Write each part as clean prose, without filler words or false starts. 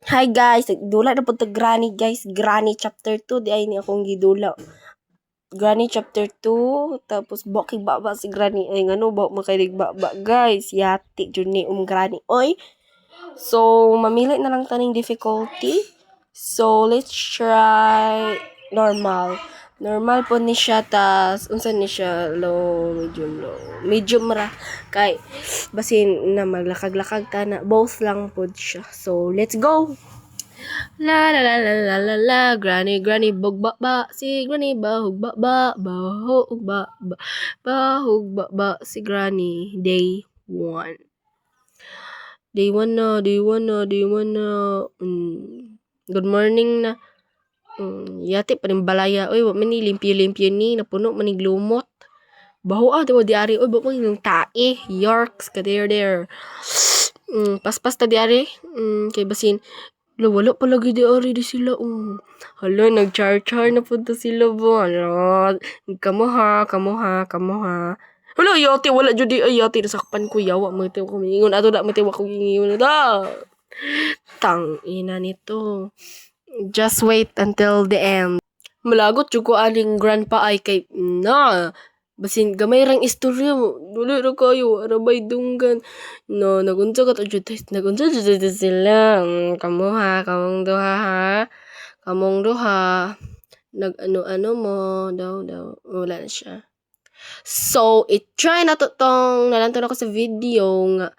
Hi guys, dula na po to Granny guys. Granny chapter 2 di ay ni akong gidula. Granny chapter 2 tapos bokig baba si Granny ay ngano ba makailig baba guys. Yati jud ni Granny oy. So mamili na lang taning difficulty. So let's try normal. Normal po ni siya tas unsa ni siya low. Medium ra kay basin na maglakag-lakag ta na both lang po siya. So let's go. La la la la la la la Granny bugba ba si Granny bahug ba bahug ba bahug ba si Granny day 1. Day 1 na good morning na yati pa rin balaya oy wa man ni limpyo ni napuno man ni glumot baho diwa di ari oy ba mo yung tae yorks ka there paspas ta di ari kay basin wala palagi di ari di sila. Hala, nag-char-char na punta sila ba? Hala, kamo ha. Hala, yati, wala dyan di. Ay, yati, nasakpan ko. Yawa, matiwa ko. Mingon, ato na, matiwa ko. Ingon na. Tang, ina nito. Just wait until the end. Malagot yung ko aling grandpa ay kay, basin gamay rang istorya mo. Duli ra kayo, arabay dunggan. No, nagunsa ka to sila. Kamong duha ha. Kamong duha. Nag-ano mo. Daw. Wala na siya. So, i-try na to tong nalanto na ko sa video nga.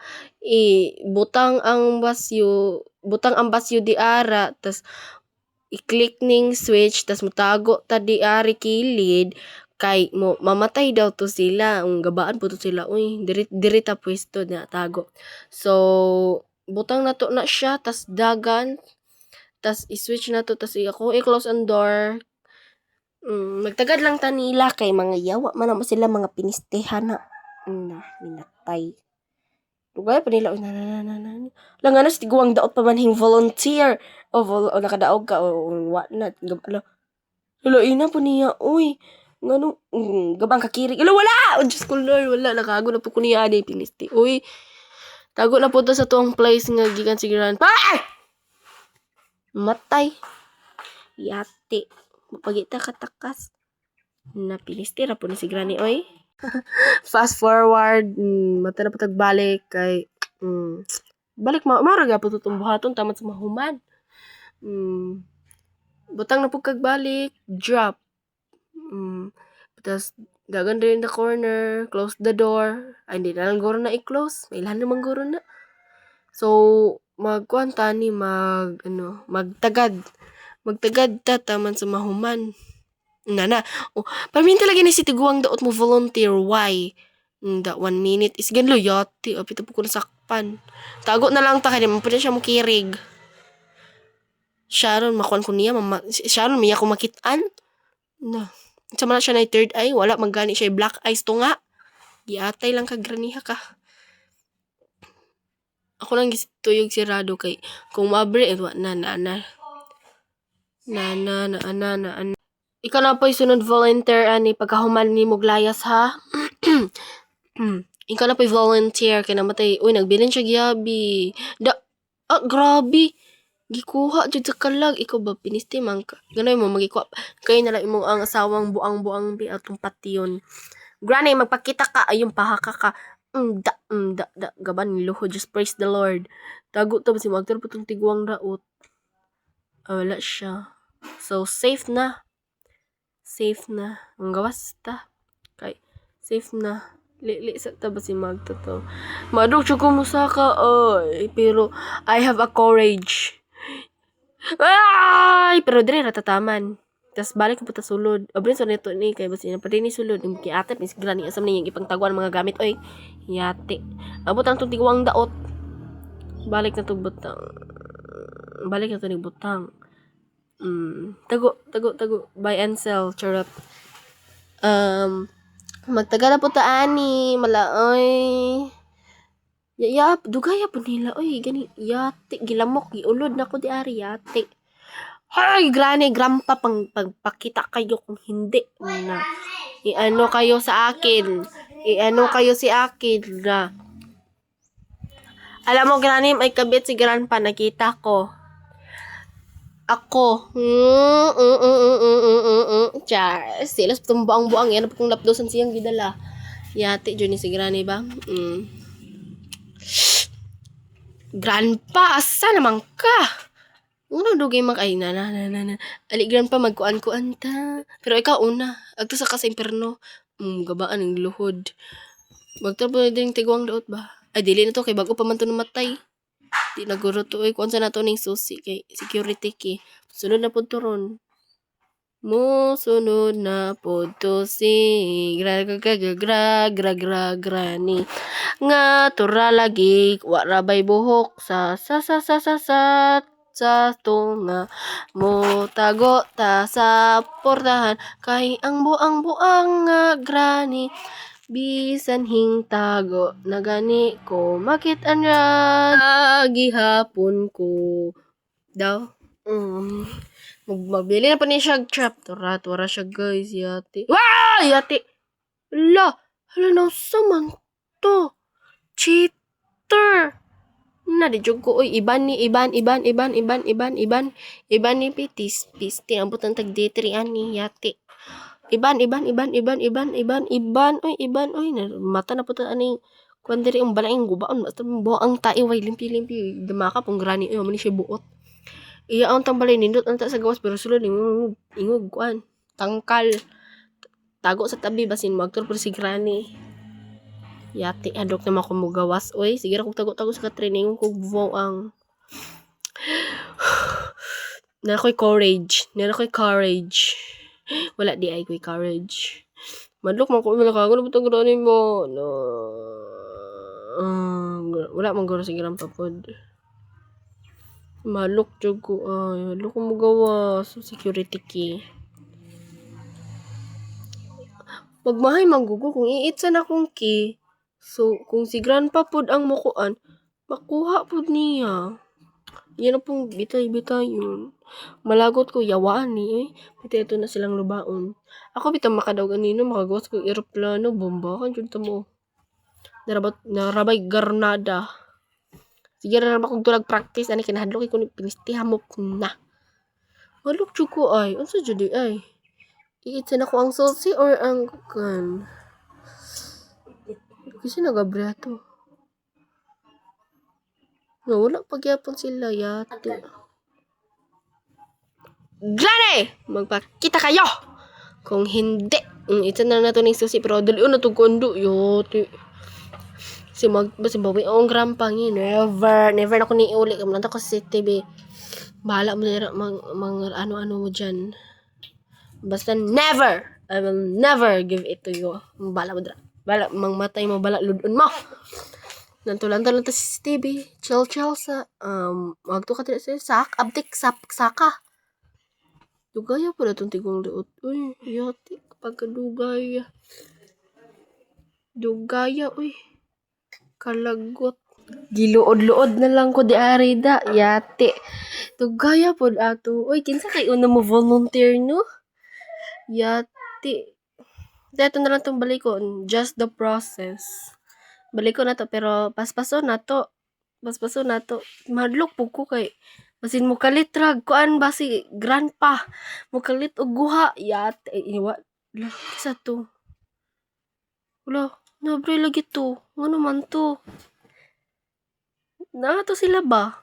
Butang ang basyo di ara. Tas, i-click ning switch. Tas, mutago ta di ari kilid. Kay mo mamatay daw to sila gabaan po to sila uy diri ta pwesto na tago. So butang na to na siya tas dagan tas i-switch na to tas ako i-close ang door. Magtagad lang ta nila kay mga yawa man mo sila mga pinistehan na minatay. Tugay pa nila lang ano si guwang daot pa man hing volunteer o nakadaog ka o what not Lalo ina po niya uy ngano gabang kakirig wala Diyos ko Lord wala nakago na po ko niya aday pinisti uy tago na po to sa tuong place nga gikan si grandpa matay yati mapagita katakas na pinisti ra po ni si granny oy fast forward mata na patag balik kay balik maraga po tutong buhaton tamat sa mahuman butang na po kag balik drop tapos dagan rin the corner, close the door. Ay, hindi na lang guro na i-close. May ilan naman guro na. So, magkwanta ni magtagad. Magtagad ta taman sa mahuman. Nana. Pamin talaga ni si tiguang daot mo volunteer. Why? That 1 minute is ganlo yati. Pito po ko nasakpan. Tago na lang ta kaya man po siya mo kirig. Sharon, makuan ko niya. Sharon, may ako makitaan. Sama na siya na third eye, wala magani siya black eyes to nga. Giatay lang kag graniha ka. Ako lang gisituyog si Rado kay kung mabre wa na. Ikaw na po sunod volunteer ani pagkahuman ni Muglayas ha. Ikaw na po volunteer kay namatay. Uy, nagbilin siya giyabi. Grabe. Gikuha jud sa kalag ikaw ba pinisti man ka ganoy mo magikuha kay nala imo ang asawang buang bi atong patyon granny magpakita ka ayong pahaka ka gaban ni luho just praise the Lord tago ta si magtar putong tiguang raot wala siya so safe na ang gawas ta kay safe na li sa ta ba si magto to madug jud ko musaka pero I have a courage. Ay! Pero dire ratataman. Tas balik ko ta sulod. Abrin sa neto ni kay basi na pati ni sulod. Ki ate mis grani asam ni yung ipangtaguan mga gamit oy. Yate. Abot ang tugtiwang daot. Balik na to butang. Balik na to ni butang. Tago. Buy and sell. Charot. Magtaga na po ta ani. Malaoy. Dugaya po nila. Oy, gani, yate, gilamok, giulod na ko di ari, yate. Hay, granny, grandpa, pagpakita kayo kung hindi. Iano kayo sa akin. Alam mo, granny, may kabit si grandpa, nakita ko. Ako. Char. Sila sa buang-buang yan. Kung lapdosan siyang gidala. Yate, dyan ni si Granny ba? Grandpa, asa naman ka? Ano dugay mak ay na. Ali grandpa magkuan-kuan ta. Pero ikaw una, agto sa ka sa imperno. Gabaan ng luhod. Magtabo din tigwang daot ba? Ay dili na to kay bago pa man to namatay. Di naguro to kuan sa nato ning susi kay security key. Sunod na pud to ron. Sunod na pud to si grani. Nga tura lagi wa rabay buhok sa tunga mo tago ta sa portahan kay ang buang nga grani bisan hing tago na gani ko makitaan ra gihapon ko daw magbili na pa ni siya trap tura siya guys yati yati hala na saman to cheater na di jud ko oy iban ni pitis tinambutan tag D3 ani yati iban oy mata na puta ani kuan diri ang balaing gubaon basta buang tai way limpi dumaka pong grani oy man siya buot iya ang tambalay nindot anta sa gawas pero sulod ingog kuan tangkal tago sa tabi basin magtur pero si grani yati adok na makumugawas oy sige ra kog tago sa training kog buang na ko'y courage wala di ay ko'y courage madlok man ko malakago na butang gano'n mo no wala man guro sige rampa pod malok jud ko ay malok mo gawas security key magmahay manggugo kung iitsan akong key so kung si grandpa pod ang mukuan makuha pod niya yan na pong bitay yun malagot ko yawaan ni bitay ito na silang lubaon ako bitang makadaw ganino makagawas ko aeroplano bomba kan jud mo narabay garnada sige ra akong tulag practice ani kinahadlok ko ni pinistihamok na malok jud ko ay unsa jud ay iitsan ako ang salsi or ang kan kasi nagabriato no, wala pagyapon sila yate. Granny! Magpakita kayo! Kung hindi, ito na nato ng susi, pero dali na ito kondo, yate. Basi bawi ang grandpa niya, never na ko niuli, kamunanta ko sa CCTV. Bahala mo na ano-ano mo dyan. Basta never, I will never give it to you. Bahala mo dra. Bahala, mangmatay mo, bala, ludon mo. Nantulan ta sa CCTV. Chill sa magto ka sa update saka. Dugaya pala itong tigong daot. Uy, yati kapag kadugaya. Dugaya, uy. Kalagot. Giluod-luod na lang ko di arida. Yati. Dugaya po ato. Uy, kinsa kayo na mo volunteer, no? Yati. Dito na lang itong balikon. Just the process. Balik ko na to pero paspaso na to madlok po ko kay basin mo kalit rag kuan ba si grandpa mo kalit og guha yate iwa sa to wala nabre lagi to ngano man to na to sila ba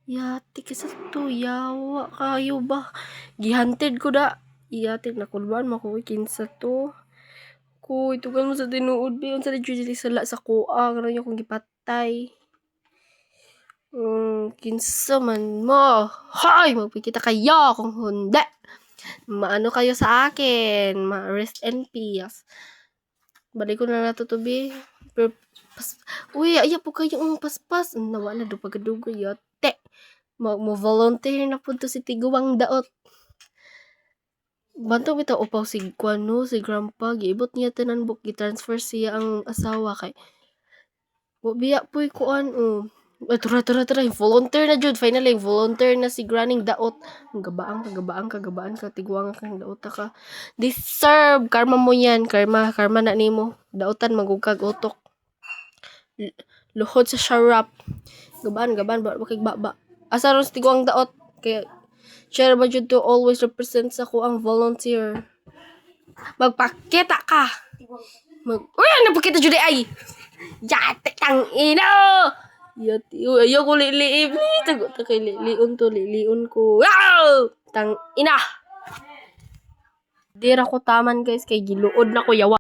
yate kisa to yawa kayo ba gihanted ko da yate nakulban makuwi kinsa to ko itugan mo sa tinuod ba yun sa legit sala sa kuha karon yung kong gipatay kinsa man mo hay magpikita kayo kung hindi maano kayo sa akin rest in peace balik ko na natutubi uy aya po kayo ang paspas nawa na do pagadugo yote mo volunteer na po to si tiguang daot banto bitaw upaw si Kwano, si grandpa, giibot niya tanan book, gi-transfer siya ang asawa kay biya po'y kuan, tura, volunteer na jud, finally, volunteer na si Granning daot, kagabaan ka, tiguang kang daot ka, deserve, karma mo yan, karma na nimo, daotan, magugkag utok, luhod sa sharap, gabaan, bakig baba, asa ron si tiguang daot, Kaya, siya ba dyan to always represent sa ko ang volunteer. Magpakita ka. Uy, ano pakita dyan ay? Yate kang ino! Yati, ayaw ko liliim. Tagot na kay liliun to, liliun ko. Wow! Tang ina! Dira ko taman guys, kay giluod na ko yawa.